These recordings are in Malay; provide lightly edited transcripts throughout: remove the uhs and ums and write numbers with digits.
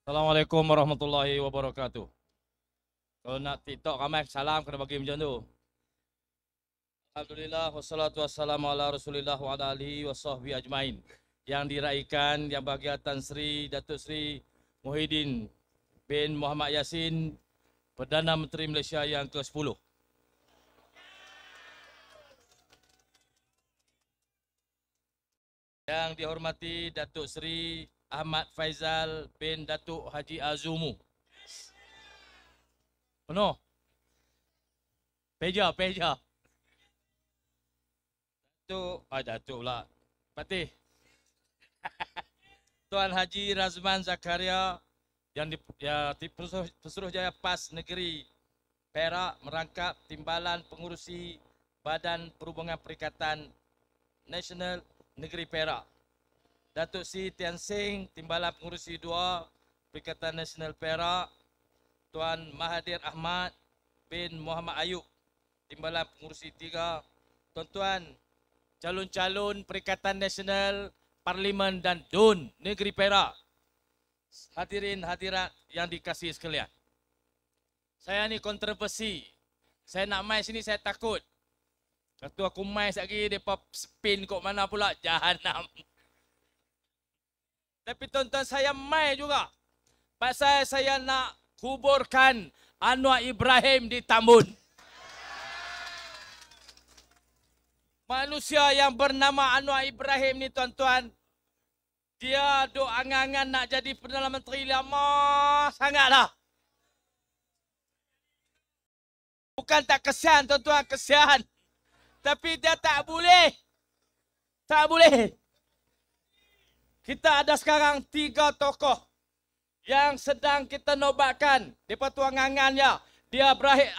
Assalamualaikum warahmatullahi wabarakatuh. Kalau nak TikTok kami salam kena bagi macam tu. Alhamdulillah wassalatu wassalamu ala Rasulillah wa ala alihi wasahbihi ajmain. Yang diraikan yang bahagia Tan Sri Datuk Sri Muhyiddin bin Muhammad Yassin, Perdana Menteri Malaysia yang ke-10. Yang dihormati Datuk Sri Ahmad Faizal bin Datuk Haji Azumu. Penuh. Peja. Datuk pula. Patih. Tuan Haji Razman Zakaria yang Pesuruhjaya PAS Negeri Perak merangkap Timbalan Pengurusi Badan Perhubungan Perikatan Nasional Negeri Perak. Datuk Sri Tian Sing, Timbalan Pengurusi 2 Perikatan Nasional Perak. Tuan Mahathir Ahmad bin Muhammad Ayub, Timbalan Pengurusi 3. Tuan-tuan, calon-calon Perikatan Nasional, Parlimen dan DUN Negeri Perak. Hadirin hadirat yang dikasihi sekalian. Saya ni kontroversi. Saya nak mai sini saya takut. Waktu aku mai sekali depa spin kok mana pula jahanam. Tapi tuan-tuan saya mai juga. Pasal saya nak kuburkan Anwar Ibrahim di Tambun. Manusia yang bernama Anwar Ibrahim ni tuan-tuan, dia duk angan-angan nak jadi Perdana Menteri lama sangatlah. Bukan tak kesian tuan-tuan, kesian. Tapi dia tak boleh. Tak boleh. Kita ada sekarang 3 tokoh yang sedang kita nobatkan. Mereka tu angan-angannya. Dia Ibrahim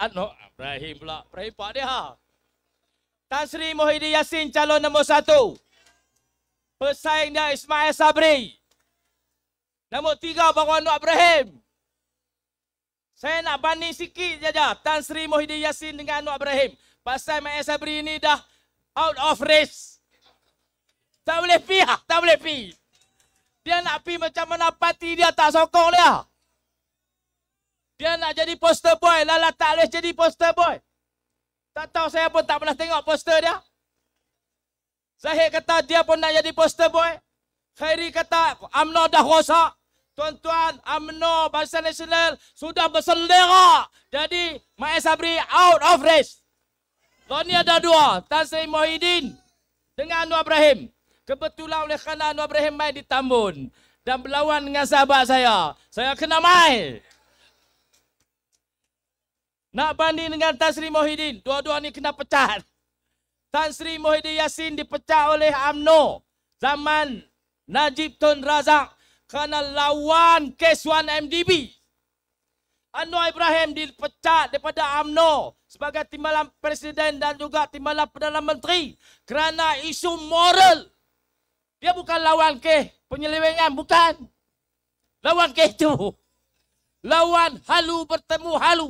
pula. Ibrahim pak dia. Tan Sri Muhyiddin Yassin calon nombor 1. Pesaing dia Ismail Sabri. Nombor 3 baru Anwar Ibrahim. Saya nak banding sikit saja Tan Sri Muhyiddin Yassin dengan Anwar Ibrahim. Pasal Ismail Sabri ni dah out of race. Tak boleh pergi lah. Tak boleh pergi. Dia nak pergi macam mana parti dia tak sokong dia. Dia nak jadi poster boy. Lala tak boleh jadi poster boy. Tak tahu, saya pun tak pernah tengok poster dia. Zahid kata dia pun nak jadi poster boy. Khairi kata UMNO dah rosak. Tuan-tuan, UMNO Barisan Nasional sudah berselerak. Jadi Ismail Sabri out of race. Lawan ni ada 2. Tan Sri Muhyiddin dengan Anwar Ibrahim. Kebetulan oleh kerana Anwar Ibrahim main di Tambun dan berlawan dengan sahabat saya kena main. Nak banding dengan Tan Sri Muhyiddin, dua-dua ni kena pecat. Tan Sri Muhyiddin Yassin dipecat oleh UMNO zaman Najib Tun Razak kerana lawan kes 1MDB. Anwar Ibrahim dipecat daripada UMNO sebagai timbalan presiden dan juga timbalan Perdana Menteri kerana isu moral. Dia bukan lawan kes penyelewengan, bukan. Lawan kes itu. Lawan halu bertemu halu.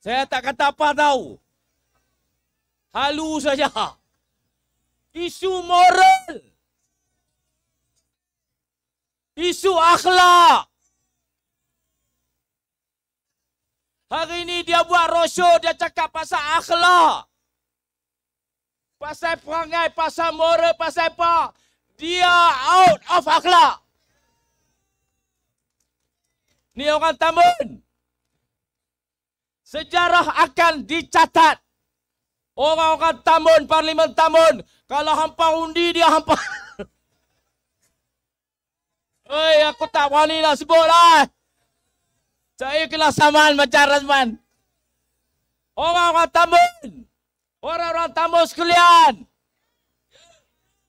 Saya tak kata apa tahu. Halu saja. Isu moral. Isu akhlak. Hari ini dia buat roadshow, dia cakap pasal akhlak. Pasal perangai, pasal moral, pasal apa. Dia out of akhlak. Ni orang Tambun. Sejarah akan dicatat. Orang-orang Tambun, Parlimen Tambun, kalau hampa undi dia hampa. Aku tak berani lah sebut lah. Saya kena saman macam Razman. Orang-orang Tambun. Orang-orang Tambun sekalian.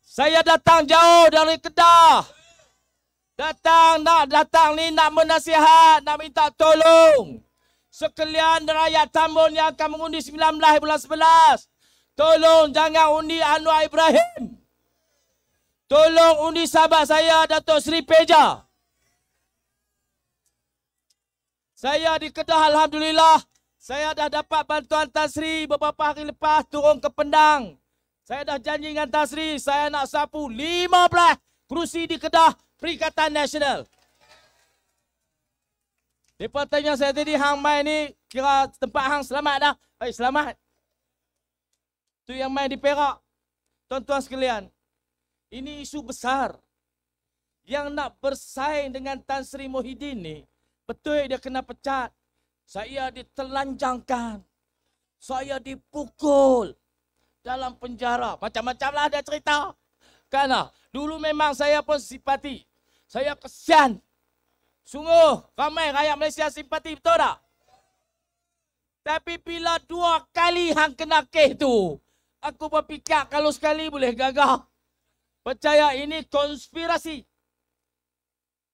Saya datang jauh dari Kedah. Datang ni nak menasihat, nak minta tolong. Sekalian rakyat Tambun yang akan mengundi 19 bulan 11. Tolong jangan undi Anwar Ibrahim. Tolong undi sahabat saya Datuk Seri Peja. Saya di Kedah alhamdulillah. Saya dah dapat bantuan Tan Sri beberapa hari lepas turun ke Pendang. Saya dah janji dengan Tan Sri, saya nak sapu 15 kerusi di Kedah Perikatan Nasional. Mereka tanya saya tadi, hang main ni kira tempat hang selamat dah. Selamat. Tu yang main di Perak. Tuan-tuan sekalian, ini isu besar. Yang nak bersaing dengan Tan Sri Muhyiddin ni, betul dia kena pecat. Saya ditelanjangkan. Saya dipukul dalam penjara. Macam-macam lah dia cerita. Kan? Dulu memang saya pun simpati. Saya kesian. Sungguh, ramai rakyat Malaysia simpati, betul tak? Tapi bila 2 kali hang kena kes tu, aku berfikir kalau sekali boleh gagah. Percaya ini konspirasi.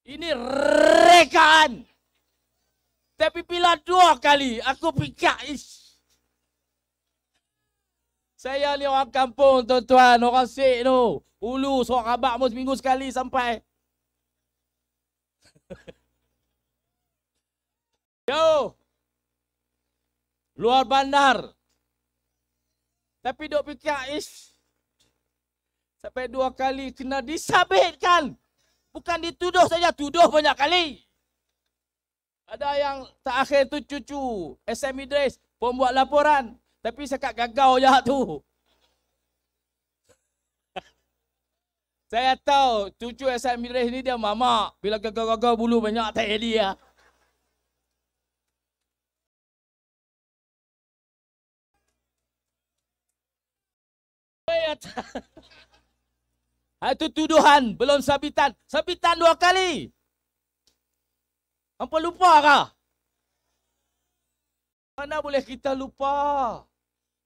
Ini rekaan. Tapi bila 2 kali, aku fikir, saya ni orang kampung, tuan-tuan, orang Sik tu. Ulu, seorang abak pun seminggu sekali sampai. Yo, luar bandar. Tapi duk fikir, sampai 2 kali kena disabitkan. Bukan dituduh saja, tuduh banyak kali. Ada yang terakhir tu cucu SM Idris pun buat laporan. Tapi sekat gagau je tu. Saya tahu cucu SM Idris ni dia mamak. Bila gagau-gagau bulu banyak tak jadi ya. Itu tuduhan, belum sabitan. Sabitan 2 kali. Hampa lupa kah? Mana boleh kita lupa?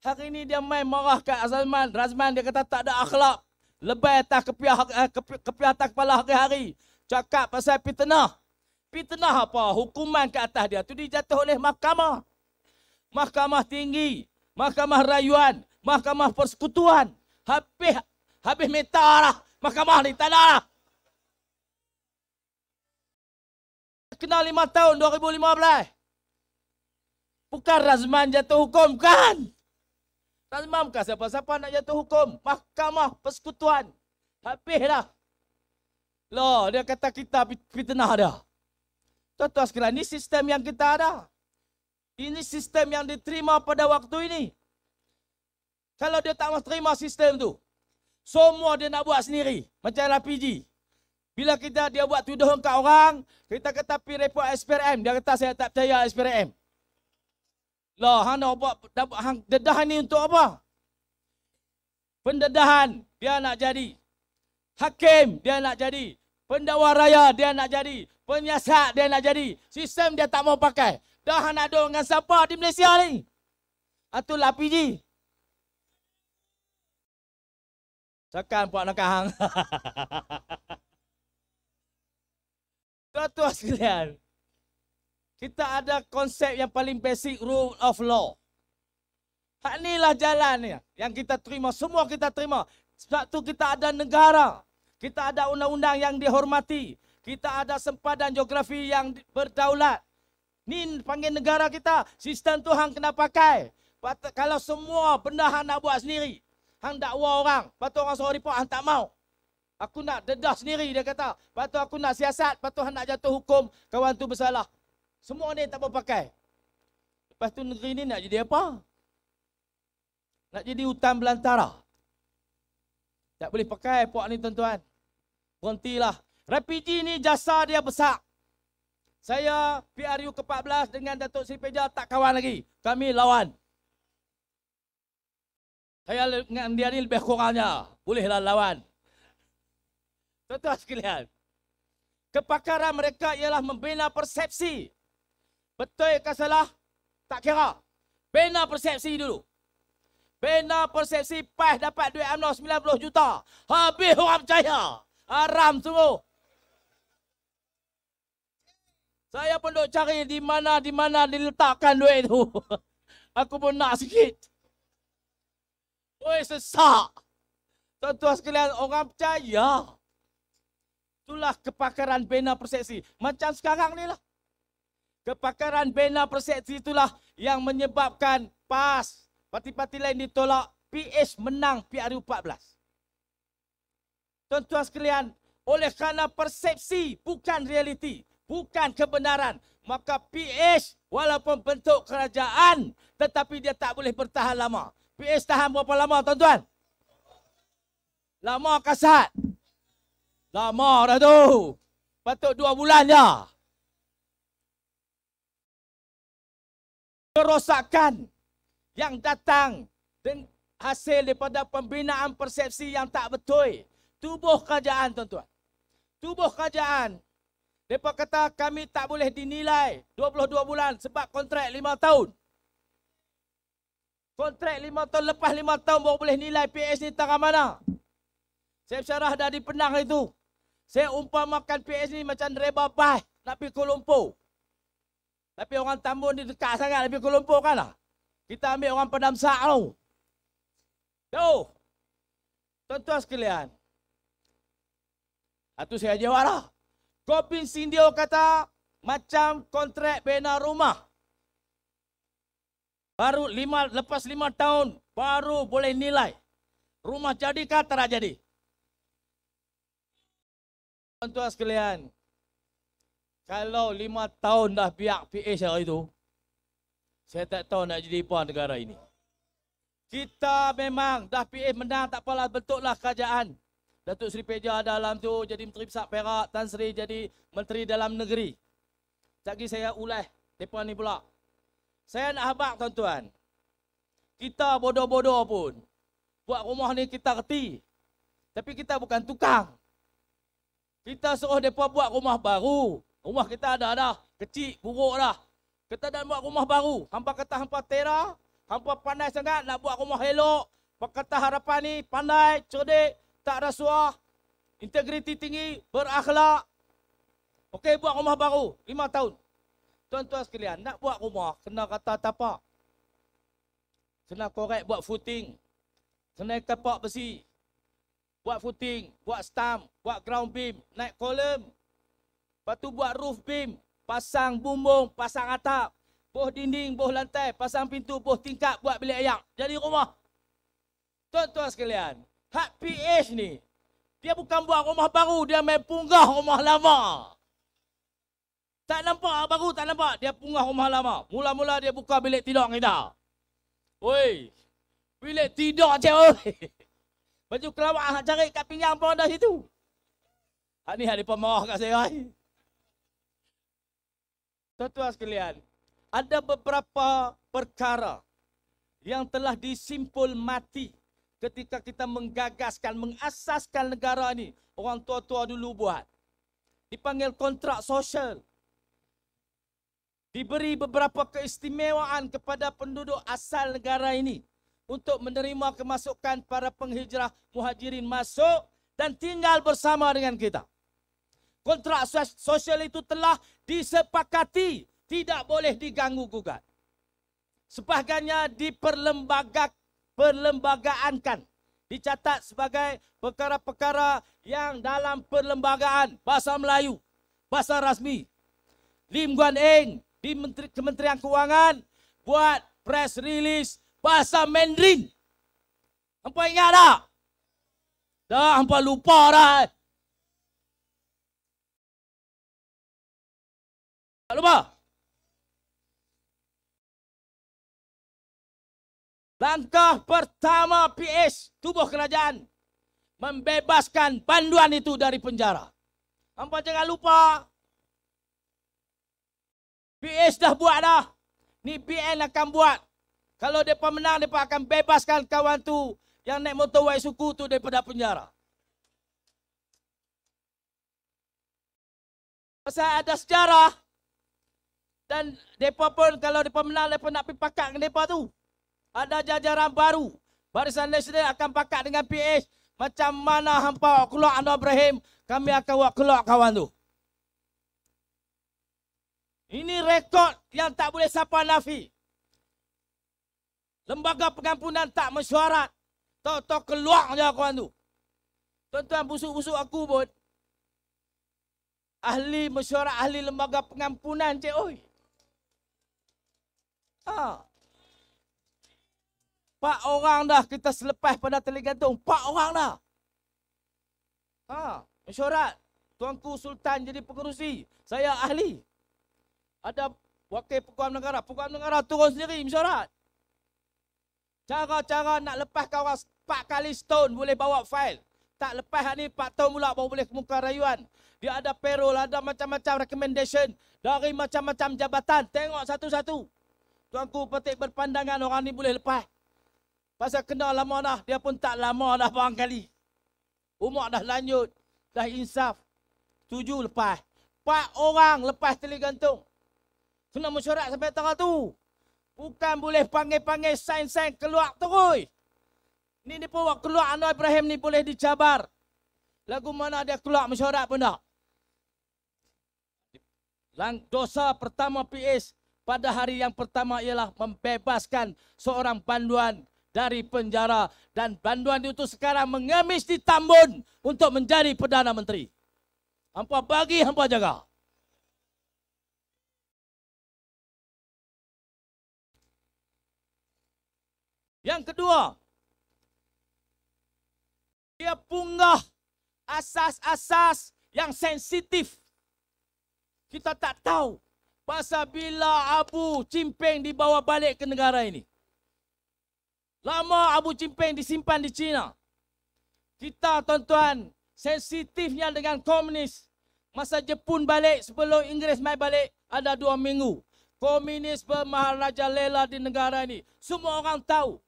Hari ini dia main marah kat Razman. Razman dia kata tak ada akhlak. Lebay atas kepiah atas kepala hari-hari. Cakap pasal fitnah. Fitnah apa? Hukuman ke atas dia. Itu dijatuh oleh mahkamah. Mahkamah tinggi. Mahkamah rayuan. Mahkamah persekutuan. Habis minta lah. Mahkamah ni tak ada lah. Kena 5 tahun 2015. Bukan Razman jatuh hukum, kan? Razman bukan siapa-siapa nak jatuh hukum. Mahkamah persekutuan. Habislah. Loh, dia kata kita fitnah dah. Tuan-tuan sekalian, ini sistem yang kita ada. Ini sistem yang diterima pada waktu ini. Kalau dia tak mahu terima sistem tu, semua dia nak buat sendiri. Macam LPG. Bila dia buat tuduhan kat orang, kita kata pergi report SPRM. Dia kata saya tak percaya SPRM. Lah, hang nak buat dedahan ni untuk apa? Pendedahan dia nak jadi. Hakim dia nak jadi. Pendakwa raya dia nak jadi. Penyiasat dia nak jadi. Sistem dia tak mau pakai. Dah nak duduk dengan siapa di Malaysia ni? Itu LPG. Sekan puak nak hang. Tuan-tuan sekalian, kita ada konsep yang paling basic, rule of law. Hak inilah jalan ni yang kita terima, semua kita terima. Sebab tu kita ada negara, kita ada undang-undang yang dihormati, kita ada sempadan geografi yang berdaulat. Ni panggil negara kita, sistem tu hang kena pakai. Kalau semua benda hang nak buat sendiri, hang dakwa orang, patut orang suruh report, hang tak mau. Aku nak dedah sendiri, dia kata. Patut aku nak siasat, patut hang nak jatuh hukum, kawan tu bersalah. Semua ni tak mau pakai. Lepas tu negeri ni nak jadi apa? Nak jadi hutan belantara. Tak boleh pakai puak ni, tuan-tuan. Berhentilah. Rapiji ni jasa dia besar. Saya PRU ke-14 dengan Datuk Seri Peja tak kawan lagi. Kami lawan. Saya dengan dia ni lebih kurangnya. Bolehlah lawan. Tuan-tuan sekalian, kepakaran mereka ialah membina persepsi. Betul ke salah? Tak kira. Bina persepsi dulu. Bina persepsi PAS dapat duit UMNO 90 juta. Habis orang percaya. Haram sungguh. Saya pun duk cari di mana diletakkan duit tu. Aku pun nak sikit. Oi, sesak. Tuan-tuan sekalian, orang percaya. Itulah kepakaran bina persepsi. Macam sekarang ni lah. Kepakaran bina persepsi itulah yang menyebabkan PAS, parti-parti lain ditolak PS menang PRU14. Tuan-tuan sekalian, oleh kerana persepsi bukan realiti, bukan kebenaran, maka PS walaupun bentuk kerajaan, tetapi dia tak boleh bertahan lama. PS tahan berapa lama, tuan-tuan? Lama kasat? Lama dah tu. Patut 2 bulan je. Kerosakan yang datang dan hasil daripada pembinaan persepsi yang tak betul. Tubuh kerajaan, tuan-tuan. Tubuh kerajaan. Mereka kata kami tak boleh dinilai 22 bulan sebab kontrak 5 tahun. Kontrak 5 tahun, lepas 5 tahun baru boleh nilai PS ni taraf mana. Saya syarah dah di Penang itu. Saya umpamakan PS ni macam driver bas nak pergi Kuala Lumpur. Tapi orang Tambun ni dekat sangat nak pergi Kuala Lumpur kan lah. Kita ambil orang Pedamsak tu. Tuh. Tuan-tuan sekalian. Itu saya jawab lah. Kopin Sindio kata macam kontrak bina rumah. Baru lepas 5 tahun baru boleh nilai. Rumah jadi kah tak jadi? Tuan-tuan sekalian. Kalau 5 tahun dah pihak PH hari itu, saya tak tahu nak jadi apa negara ini. Kita memang dah PH menang, tak apalah, bentuklah kerajaan. Datuk Seri Peja dalam tu jadi Menteri Besar Perak, Tan Sri jadi Menteri Dalam Negeri. Lagi saya ulas depan ni pula. Saya nak habaq tuan-tuan. Kita bodoh-bodoh pun buat rumah ni kita reti. Tapi kita bukan tukang. Kita suruh depa buat rumah baru. Rumah kita ada dah, kecil, buruk dah. Kita dah buat rumah baru. Hampa kata hampa tera, hampa pandai sangat nak buat rumah elok. Hampa kata harapan ni pandai, cerdik, tak rasuah, integriti tinggi, berakhlak. Okey, buat rumah baru, 5 tahun. Tuan-tuan sekalian, nak buat rumah, kena kata tapak. Kena korek buat footing. Kena tapak besi. Buat footing, buat stamp, buat ground beam, naik kolom. Lepas tu buat roof beam, pasang bumbung, pasang atap. Boh dinding, boh lantai, pasang pintu, boh tingkap, buat bilik ayak. Jadi rumah. Tuan-tuan sekalian, hak PH ni, dia bukan buat rumah baru, dia main punggah rumah lama. Tak nampak baru, tak nampak. Dia punggah rumah lama. Mula-mula dia buka bilik tidur kita. Oi, bilik tidur je, oi. Baju kelawak hak cari kat pinggang pun ada situ. Hak ni hak dia pemarah kat saya. Tuan-tuan sekalian, ada beberapa perkara yang telah disimpul mati ketika kita menggagaskan, mengasaskan negara ni. Orang tua-tua dulu buat. Dipanggil kontrak sosial. Diberi beberapa keistimewaan kepada penduduk asal negara ini untuk menerima kemasukan para penghijrah muhajirin masuk dan tinggal bersama dengan kita. Kontrak sosial itu telah disepakati, tidak boleh diganggu-gugat. Sebahagiannya perlembagaankan, dicatat sebagai perkara-perkara yang dalam perlembagaan bahasa Melayu, bahasa rasmi. Lim Guan Eng di Kementerian Kewangan buat press release bahasa Mandarin. Hampa ingat tak? Dah, hampa lupa dah. Tak lupa? Langkah pertama PH, tubuh kerajaan, membebaskan panduan itu dari penjara. Hampa jangan lupa. PH dah buat dah. Ni PN akan buat. Kalau mereka menang, mereka akan bebaskan kawan tu yang naik motorway suku tu daripada penjara. Pasal ada sejarah. Dan mereka pun kalau mereka menang, mereka nak pergi pakat dengan mereka tu. Ada jajaran baru. Barisan Nasional akan pakat dengan PH. Macam mana hampa keluar Anwar Ibrahim, kami akan buat keluar kawan tu. Ini rekod yang tak boleh siapa nafi. Lembaga pengampunan tak mesyuarat. Tahu-tahu keluar je kawan tu. Tuan-tuan, busuk-busuk aku pun. Ahli mesyuarat, ahli lembaga pengampunan cik oi. Ha. 4 orang dah kita selepas pada Terengganu. 4 orang dah. Mesyuarat. Tuanku Sultan jadi pengerusi. Saya ahli. Ada wakil Peguam Negara. Peguam Negara turun sendiri mesyuarat. Cara-cara nak lepaskan orang 4 kali setahun boleh bawa fail. Tak lepas ni 4 tahun pula baru boleh kemuka rayuan. Dia ada payroll, ada macam-macam recommendation dari macam-macam jabatan. Tengok satu-satu. Tuanku petik berpandangan orang ni boleh lepas. Pasal kena lama dah. Dia pun tak lama dah barangkali. Umur dah lanjut. Dah insaf. 7 lepas. 4 orang lepas Terengganu. Kena mesyuarat sampai tengah tu. Bukan boleh panggil-panggil sain-sain keluar terus. Ni pun keluar Anwar Ibrahim ni boleh dicabar. Lagu mana dia keluar mesyuarat pun tak. Dosa pertama PAS pada hari yang pertama ialah membebaskan seorang banduan dari penjara. Dan banduan itu sekarang mengemis di Tambun untuk menjadi Perdana Menteri. Hampa bagi, hampa jaga. Yang kedua, dia punggah asas-asas yang sensitif. Kita tak tahu pasal bila Abu Chimpeng dibawa balik ke negara ini. Lama Abu Chimpeng disimpan di China. Kita tuan-tuan sensitifnya dengan komunis. Masa Jepun balik sebelum Inggeris mai balik ada 2 minggu. Komunis bermaharaja lela di negara ini. Semua orang tahu.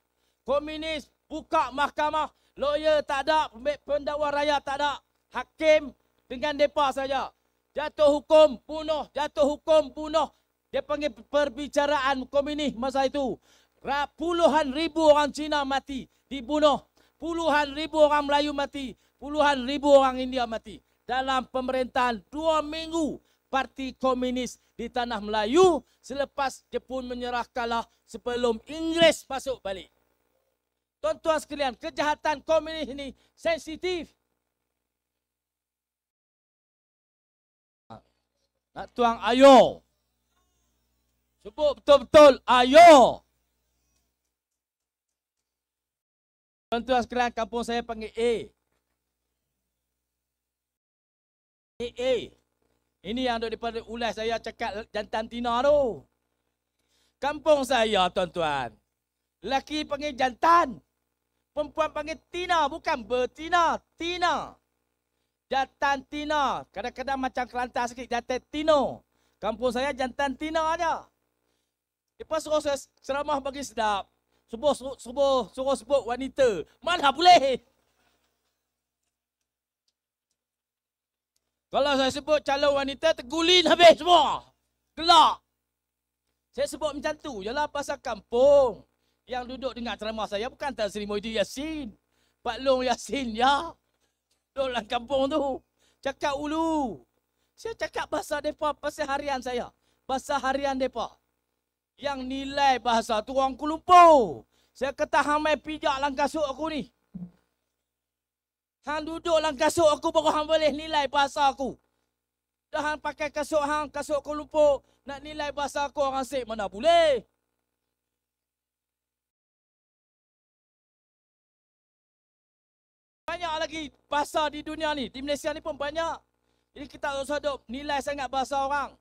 Komunis buka mahkamah. Lawyer tak ada. Pendakwa rakyat tak ada. Hakim dengan mereka saja. Jatuh hukum, bunuh. Jatuh hukum, bunuh. Dia panggil perbicaraan komunis masa itu. Puluhan ribu orang Cina mati. Dibunuh. Puluhan ribu orang Melayu mati. Puluhan ribu orang India mati. Dalam pemerintahan 2 minggu. Parti Komunis di tanah Melayu. Selepas Jepun menyerah kalah sebelum Inggeris masuk balik. Tuan-tuan sekalian, kejahatan komunis ini sensitif. Nak tuang ayo. Sebut betul-betul ayo. Tuan-tuan sekalian, kampung saya panggil A. A. Ini yang daripada ulas saya cakap jantan Tina tu. Kampung saya tuan-tuan. Lelaki panggil jantan. Perempuan panggil Tina. Bukan betina. Tina. Jantan Tina. Kadang-kadang macam Kelantan sikit. Jantan Tino. Kampung saya jantan Tina aja. Lepas suruh saya ceramah bagi sedap. Suruh sebut wanita. Mana boleh. Kalau saya sebut calon wanita, tergulin habis semua. Gelak. Saya sebut macam tu je lah pasal kampung. Yang duduk dengar ceramah saya bukan Tan Sri Muhyiddin Yassin. Pak Long Yassin ya. Duduk dalam kampung tu. Cakap ulu. Saya cakap bahasa mereka pasal harian saya. Bahasa harian mereka. Yang nilai bahasa tu orang Lumpur. Saya kata hang main pijak dalam kasut aku ni. Hang duduk dalam kasut aku baru hang boleh nilai bahasa aku. Dah hang pakai kasut hang, kasut Kuala Lumpur. Nak nilai bahasa aku orang Sik mana boleh. Banyak lagi bahasa di dunia ni. Di Malaysia ni pun banyak. Jadi kita harus duduk nilai sangat bahasa orang.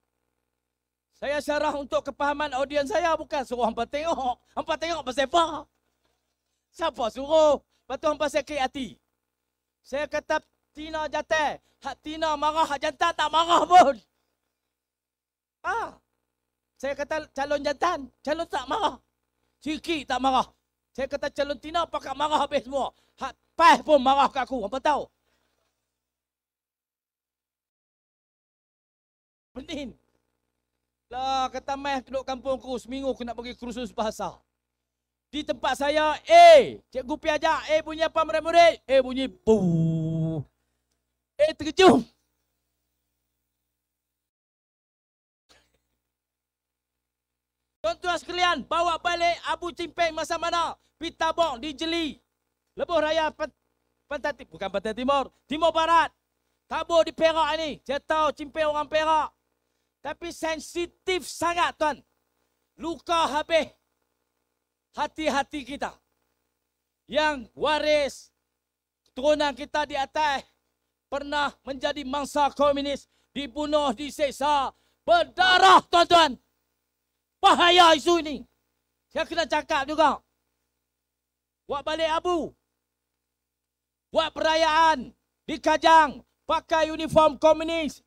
Saya syarah untuk kepahaman audiens saya. Bukan suruh hampa tengok. Hampa tengok pasal apa? Siapa suruh? Lepas tu hampa sakit hati. Saya kata Tina jantan. Hak Tina marah, hak jantan tak marah pun. Saya kata calon jantan. Calon tak marah. Sikit tak marah. Saya kata calon Tina pakat marah habis semua. Hak Pais pun marah kat aku. Apa tahu? Pening. Lah kata Mai duduk kampung aku seminggu aku nak pergi kursus bahasa. Di tempat saya cikgu pi ajak bunyi apa murid-murid? Bunyi bu. Terkejut. Tuan-tuan sekalian, bawa balik Abu Chimpeng masa mana? Pi tabung di Jeli. Lebuh Raya Pantai Timur, bukan Pantai Timur, Timur Barat. Tabur di Perak ini. Saya tahu Chimpeng orang Perak. Tapi sensitif sangat tuan. Luka habis hati-hati kita. yang waris keturunan kita di atas pernah menjadi mangsa komunis, dibunuh, diseksa, berdarah, tuan-tuan. Bahaya isu ini. Saya kena cakap juga. Buat balik abu. Buat perayaan di Kajang, pakai uniform komunis.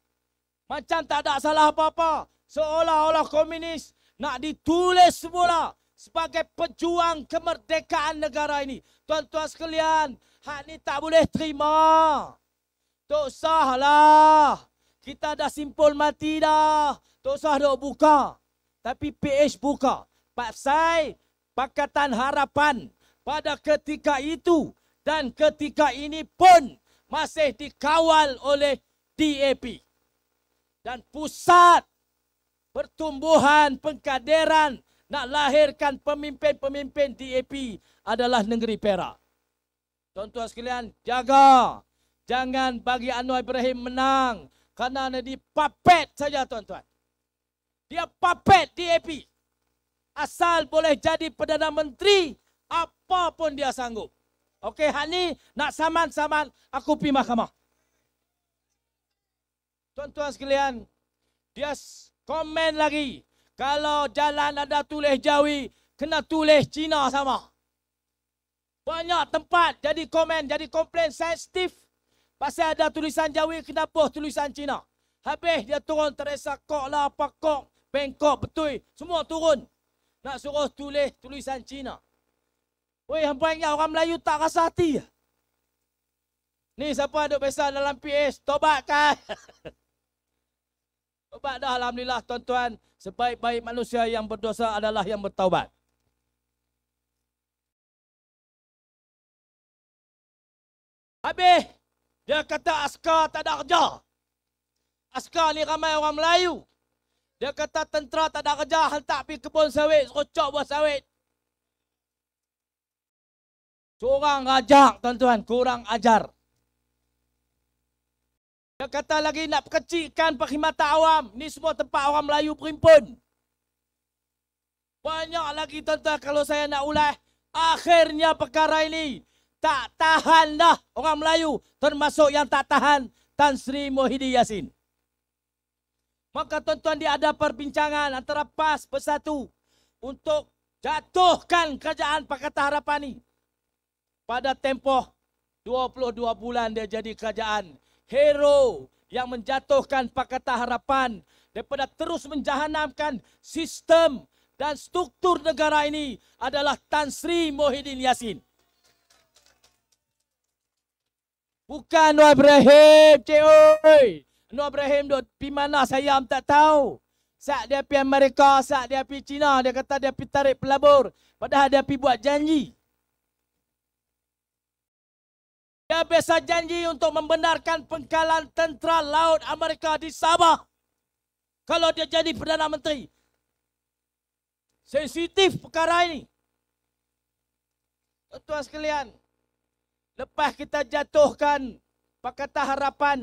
Macam tak ada salah apa-apa. Seolah-olah komunis nak ditulis semula sebagai pejuang kemerdekaan negara ini. Tuan-tuan sekalian, hak ni tak boleh terima. Tak usahlah. Kita dah simpul mati dah. Tak usah duk buka. Tapi PH buka. Pasal Pakatan Harapan pada ketika itu dan ketika ini pun masih dikawal oleh DAP. Dan pusat pertumbuhan pengkaderan nak lahirkan pemimpin-pemimpin DAP adalah negeri Perak. Tuan-tuan sekalian, jaga. Jangan bagi Anwar Ibrahim menang. Kerana dia puppet saja, tuan-tuan. Dia puppet DAP. Asal boleh jadi Perdana Menteri, apa pun dia sanggup. Okey, hak ni nak saman-saman, aku pergi mahkamah. Tuan-tuan sekalian, dia komen lagi. Kalau jalan ada tulis Jawi, kena tulis Cina sama. Banyak tempat jadi komen, jadi komplain sensitif. Pasal ada tulisan Jawi, kenapa tulisan Cina? Habis dia turun teresa kok lah, apa kok, Bangkok, betul. Semua turun. Nak suruh tulis tulisan Cina. Weh, hampa ingat orang Melayu tak rasa hati. Ni siapa duk besar dalam PS, tobatkan. Tobat dah, alhamdulillah tuan-tuan. Sebaik-baik manusia yang berdosa adalah yang bertaubat. Habis, dia kata askar tak ada kerja. Askar ni ramai orang Melayu. Dia kata tentera tak ada kerja, hantar pergi kebun sawit, rocok buah sawit. Seorang rajak, tuan-tuan, kurang ajar. Dia kata lagi nak kecilkan perkhidmatan awam. Ni semua tempat orang Melayu berimpun. Banyak lagi, tuan-tuan, kalau saya nak ulas. Akhirnya perkara ini tak tahan dah orang Melayu. Termasuk yang tak tahan Tan Sri Muhyiddin Yassin. Maka tuan-tuan, dia ada perbincangan antara PAS Bersatu untuk jatuhkan kerajaan Pakatan Harapan ni. Pada tempoh 22 bulan dia jadi kerajaan hero yang menjatuhkan Pakatan Harapan daripada terus menjahanamkan sistem dan struktur negara ini adalah Tan Sri Muhyiddin Yassin. Bukan Anwar Ibrahim, cik oi. Anwar Ibrahim duk pergi mana saya tak tahu. Saat dia pergi Amerika, saat dia pergi China, dia kata dia pergi tarik pelabur. Padahal dia pergi buat janji. Dia biasa janji untuk membenarkan pengkalan tentera laut Amerika di Sabah. Kalau dia jadi Perdana Menteri. Sensitif perkara ini. Tuan-tuan sekalian, lepas kita jatuhkan Pakatan Harapan,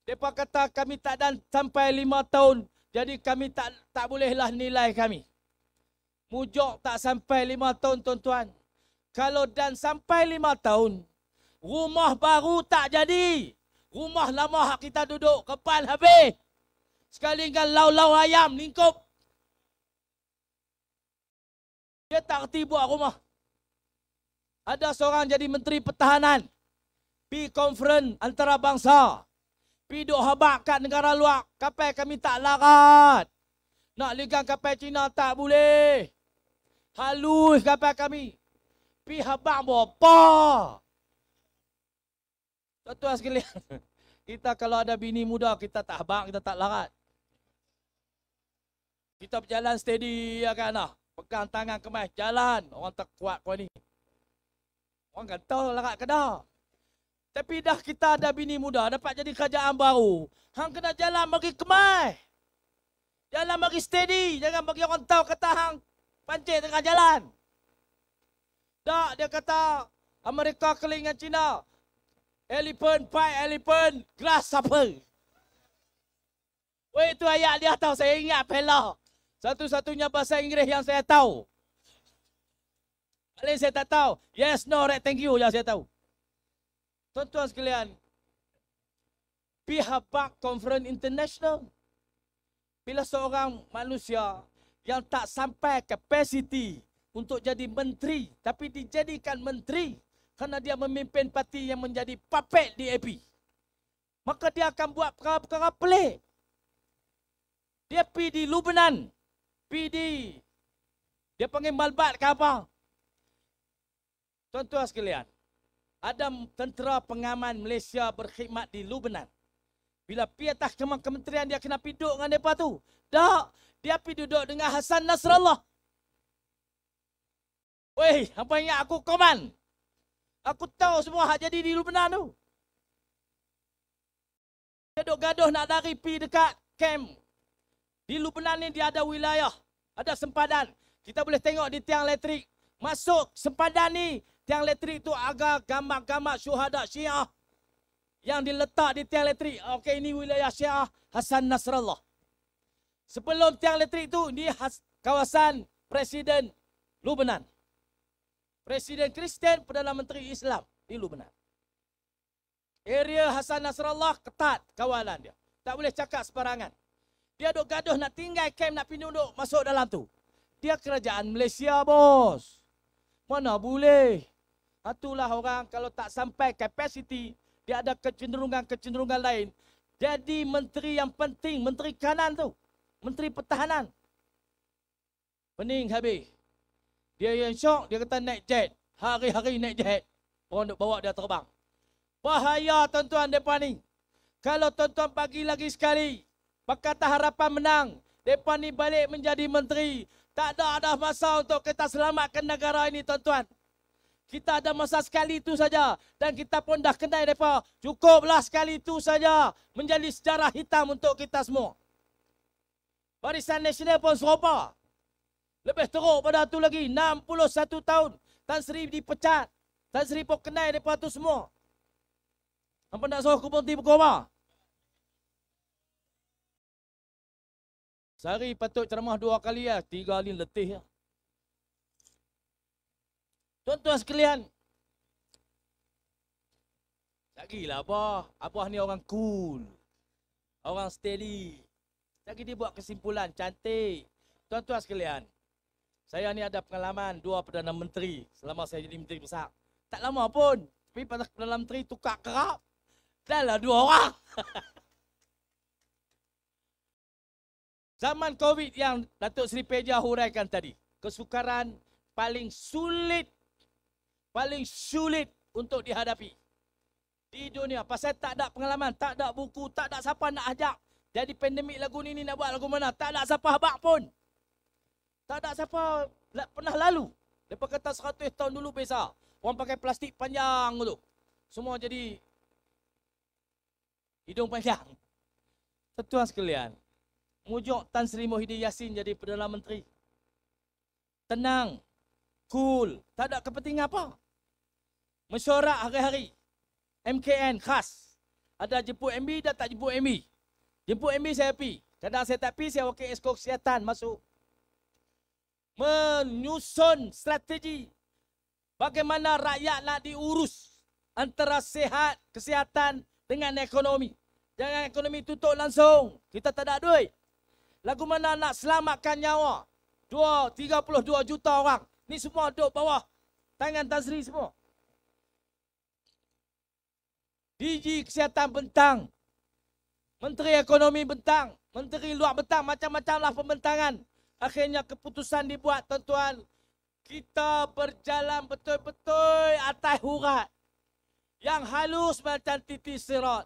mereka kata kami tak dan sampai 5 tahun. Jadi kami tak bolehlah nilai kami. Mujuk tak sampai 5 tahun, tuan-tuan. Kalau dan sampai 5 tahun, rumah baru tak jadi. Rumah lama hak kita duduk, kepal habis. Sekali dengan lau-lau ayam, lingkup. Dia tak kerti buat rumah. Ada seorang jadi Menteri Pertahanan. Pergi konferen antara bangsa. Pergi duk habak kat negara luar. Kapal kami tak larat. Nak ligang kapal Cina tak boleh. Halus kapal kami. Pergi habak berapa? Tuan-tuan sekalian. Kita kalau ada bini muda, kita tak habak, kita tak larat. Kita berjalan steady, ya kan? Pegang tangan kemas, jalan. Orang tak kuat kau ni. Orang kata larat kedah. Tapi dah kita ada bini muda, dapat jadi kerajaan baru. Hang kena jalan bagi kemas. Jalan bagi steady. Jangan bagi orang tahu kata hang pancit tengah jalan. Tak, dia kata Amerika kelingan Cina. Elephant, fight elephant, grasshopper. Weh, itu ayat dia tahu. Saya ingat pela. Satu-satunya bahasa Inggeris yang saya tahu. Lain saya tak tahu. Yes, no, right, thank you. Yang saya tahu. Tuan-tuan sekalian, pihak Conference International, bila seorang manusia yang tak sampai kapasiti untuk jadi menteri, tapi dijadikan menteri kerana dia memimpin parti yang menjadi puppet DAP, maka dia akan buat perkara-perkara pelik. Dia pergi di Lubnan, dia panggil Malbat ke apa. Tuan-tuan sekalian, ada tentera pengaman Malaysia berkhidmat di Lubnan. Bila pergi atas kementerian, dia kena pergi duduk dengan mereka tu. Tak, dia pergi duduk dengan Hassan Nasrallah. Weh, apa ingat aku koman? Aku tahu semua hak jadi di Lubnan tu. Dia duduk gaduh nak lari pergi dekat camp. Di Lubnan ni dia ada wilayah, ada sempadan. Kita boleh tengok di tiang elektrik. Masuk sempadan ni, tiang elektrik tu agak gambar-gambar syuhada Syiah yang diletak di tiang elektrik. Okey, ini wilayah Syiah Hassan Nasrallah. Sebelum tiang elektrik tu, ni kawasan Presiden Lubnan. Presiden Kristian, Perdana Menteri Islam di Lubnan. Area Hassan Nasrallah ketat kawalan dia. Tak boleh cakap sebarangan. Dia duk gaduh nak tinggal camp, nak pergi duduk masuk dalam tu. Dia kerajaan Malaysia, bos. Mana boleh. Itulah orang kalau tak sampai kapasiti, dia ada kecenderungan-kecenderungan lain. Jadi menteri yang penting, menteri kanan tu. Menteri pertahanan. Pening habis. Dia yang syok, dia kata naik jet. Hari-hari naik jet. Orang duk bawa dia terbang. Bahaya tuan-tuan mereka ni. Kalau tuan-tuan bagi lagi sekali, Pakatan Harapan menang, mereka ni balik menjadi menteri. Tak ada masa untuk kita selamatkan negara ini tuan-tuan. Kita ada masa sekali itu saja. Dan kita pun dah kenal mereka. Cukuplah sekali itu saja. Menjadi sejarah hitam untuk kita semua. Barisan Nasional pun serupa. Lebih teruk pada itu lagi. 61 tahun. Tan Sri dipecat. Tan Sri pun kenal mereka itu semua. Apa nak suruh aku berhenti pukul apa? Sehari patut ceramah 2 kali lah. 3 kali letih lah. Tuan-tuan sekalian. Lagilah Abah. Abah ni orang cool. Orang steady. Lagi dia buat kesimpulan cantik. Tuan-tuan sekalian. Saya ni ada pengalaman 2 Perdana Menteri selama saya jadi Menteri Besar. Tak lama pun. Tapi Perdana Menteri tukar kerap. Dah lah 2 orang. Zaman Covid yang Datuk Seri Peja huraikan tadi. Kesukaran paling sulit untuk dihadapi di dunia. Pasal tak ada pengalaman, tak ada buku, tak ada siapa nak ajak. Jadi pandemik lagu ni nak buat lagu mana. Tak ada siapa habak pun. Tak ada siapa pernah lalu. Lepas kata 100 tahun dulu biasa. Orang pakai plastik panjang dulu. Semua jadi hidung panjang. Tuan sekalian. Mujuk Tan Sri Muhyiddin Yassin jadi Perdana Menteri. Tenang. Cool. Tak ada kepentingan apa. Mesyuarat hari-hari. MKN khas. Ada jemput MB dan tak jemput MB. Jemput MB saya pergi. Kadang saya tak pergi, saya wakil Esko Kesihatan masuk. Menyusun strategi. Bagaimana rakyat nak diurus. Antara sihat, kesihatan dengan ekonomi. Jangan ekonomi tutup langsung. Kita tak ada duit. Lagu mana nak selamatkan nyawa. 32 juta orang. Ni semua duduk bawah tangan Tan Sri semua. DG Kesihatan bentang. Menteri Ekonomi bentang. Menteri Luar bentang. Macam-macamlah pembentangan. Akhirnya keputusan dibuat tuan-tuan. Kita berjalan betul-betul atas urat. Yang halus macam titik sirat.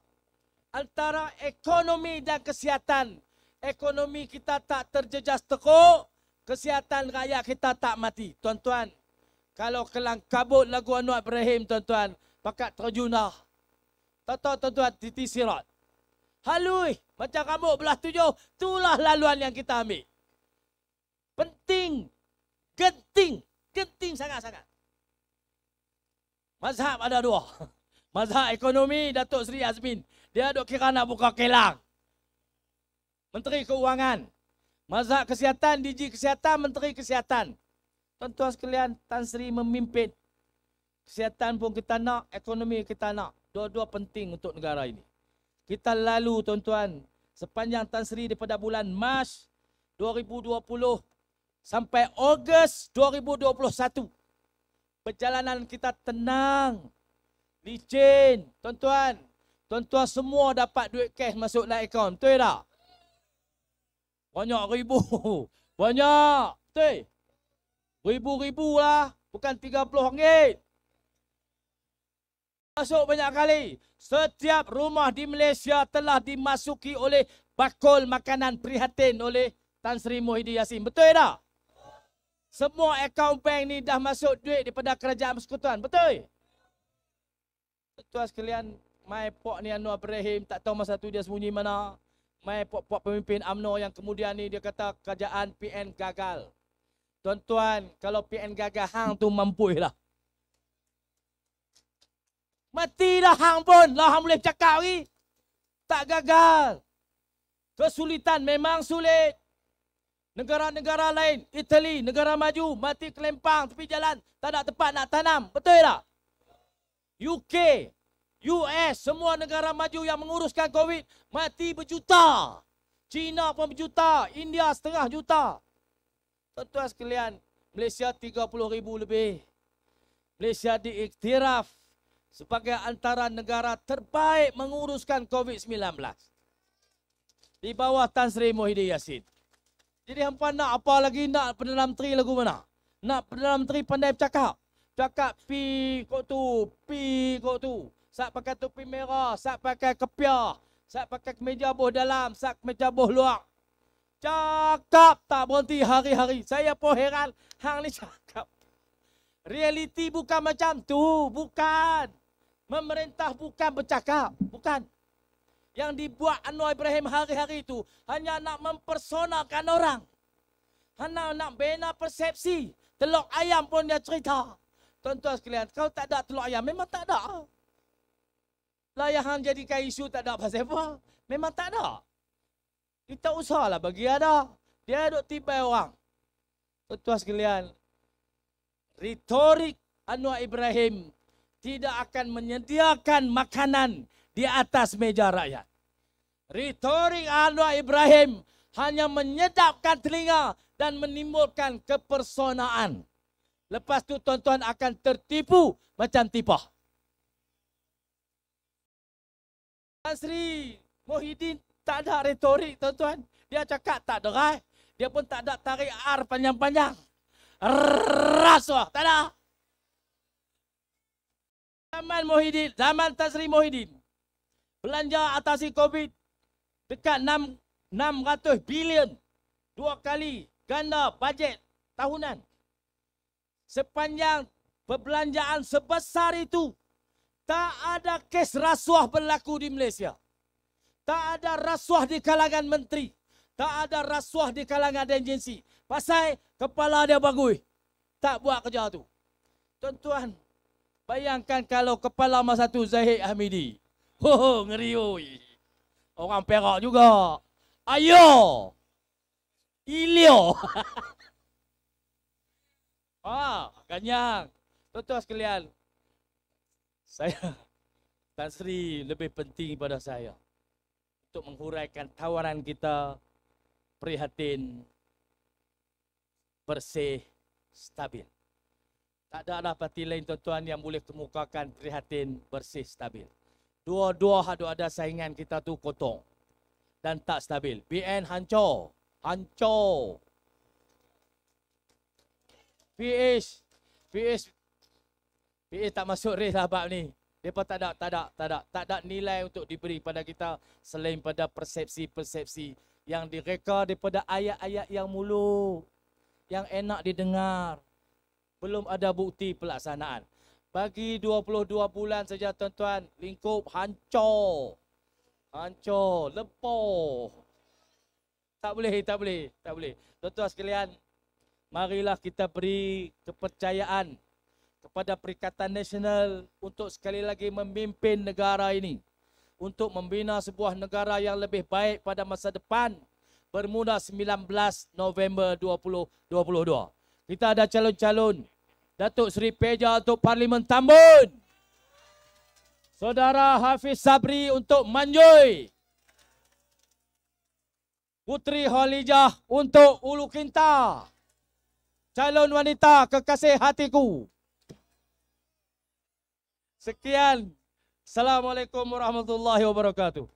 Antara ekonomi dan kesihatan. Ekonomi kita tak terjejas tekuk. Kesihatan rakyat kita tak mati. Tuan-tuan, kalau kelang kabut lagu Anwar Ibrahim, tuan-tuan, pakat terjunah. Tahu tuan-tuan, titik sirat. Halui, macam rambut belah 7, itulah laluan yang kita ambil. Penting, genting sangat-sangat. Mazhab ada 2. Mazhab ekonomi, Datuk Seri Azmin. Dia duk kira nak buka kelang. Menteri Keuangan. Mazhab Kesihatan, DG Kesihatan, Menteri Kesihatan. Tuan-tuan sekalian, Tan Sri memimpin. Kesihatan pun kita nak, ekonomi kita nak. Dua-dua penting untuk negara ini. Kita lalu tuan-tuan, sepanjang Tan Sri daripada bulan Mac 2020 sampai Ogos 2021. Perjalanan kita tenang, licin. Tuan-tuan, tuan-tuan semua dapat duit cash masuk dalam akaun. Betul tak? Banyak ribu. Banyak. Betul? Ribu-ribu lah. Bukan RM30. Masuk banyak kali. Setiap rumah di Malaysia telah dimasuki oleh bakul makanan prihatin oleh Tan Sri Muhyiddin Yassin. Betul tak? Semua akaun bank ni dah masuk duit daripada kerajaan persekutuan. Betul? Tuan sekalian, mai pok ni Anwar Ibrahim tak tahu masa tu dia sembunyi mana. Mai pok-pok pemimpin UMNO yang kemudian ni dia kata kerajaan PN gagal. Tuan-tuan, kalau PN gagal, hang tu mampu lah. Mati dah hang pun. Lah hang boleh cakap lagi. Tak gagal. Kesulitan memang sulit. Negara-negara lain, Itali, negara maju, mati kelempang tepi jalan. Tak ada tempat nak tanam. Betul tak? UK, US, semua negara maju yang menguruskan COVID, mati berjuta. China pun berjuta. India setengah juta. Tuan-tuan sekalian, Malaysia 30,000 lebih. Malaysia diiktiraf sebagai antara negara terbaik menguruskan COVID-19. Di bawah Tan Sri Muhyiddin Yassin. Jadi hampa nak apa lagi nak Perdana Menteri lagu mana? Nak Perdana Menteri pandai bercakap. Cakap pi kok tu. Sak pakai topi merah, sak pakai kepiah, sak pakai kemeja boh dalam, sak kemeja boh luar. Cakap tak berhenti hari-hari. Saya pun heran hang ni cakap. Realiti bukan macam tu, bukan. Memerintah bukan bercakap, bukan. Yang dibuat Anwar Ibrahim hari-hari itu hanya nak mempersonakan orang. Hanya nak bina persepsi. Telur ayam pun dia cerita. Tuan-tuan sekalian, kalau tak ada telur ayam, memang tak ada. Layahan jadikan isu tak ada pasal apa. Memang tak ada. Kita usahlah bagi ada. Dia duk tibai orang. Tuan-tuan sekalian, retorik Anwar Ibrahim tidak akan menyediakan makanan di atas meja rakyat. Retorik Anwar Ibrahim hanya menyedapkan telinga dan menimbulkan kepersonaan. Lepas tu tuan-tuan akan tertipu macam tipah. Tan Sri Muhyiddin tak ada retorik tuan-tuan. Dia cakap tak derai. Dia pun tak ada tarik R panjang-panjang. Rasuah, tak ada. Zaman Tan Sri Muhyiddin, belanja atasi COVID dekat 600 bilion. 2 kali ganda bajet tahunan. Sepanjang perbelanjaan sebesar itu, tak ada kes rasuah berlaku di Malaysia. Tak ada rasuah di kalangan menteri. Tak ada rasuah di kalangan agensi. Pasal kepala dia bagus. Tak buat kerja tu. Tuan-tuan, bayangkan kalau kepala masa tu Zahid Hamidi. Ngeri oi. Orang Perak juga. Ayo. Ilio. Ganyang. Tuan-tuan sekalian, saya, Tan Sri lebih penting pada saya untuk menghuraikan tawaran kita prihatin, bersih, stabil. Tak ada parti lain tuan-tuan yang boleh kemukakan prihatin, bersih, stabil. Dua-dua ada saingan kita tu kotong dan tak stabil. PN hancur. Hancur. PH tak masuk race lah bab ni. Mereka tak ada nilai untuk diberi pada kita selain pada persepsi-persepsi yang direka daripada ayat-ayat yang mulu, yang enak didengar. Belum ada bukti pelaksanaan. Bagi 22 bulan saja tuan-tuan, lingkup hancur. Hancur, lepoh. Tak boleh. Tuan-tuan sekalian, marilah kita beri kepercayaan kepada Perikatan Nasional untuk sekali lagi memimpin negara ini. Untuk membina sebuah negara yang lebih baik pada masa depan bermula 19 November 2022. Kita ada calon-calon. Datuk Seri Peja untuk Parlimen Tambun. Saudara Hafiz Sabri untuk Manjoi. Putri Khalijah untuk Ulu Kinta. Calon wanita kekasih hatiku. Sekian. Assalamualaikum warahmatullahi wabarakatuh.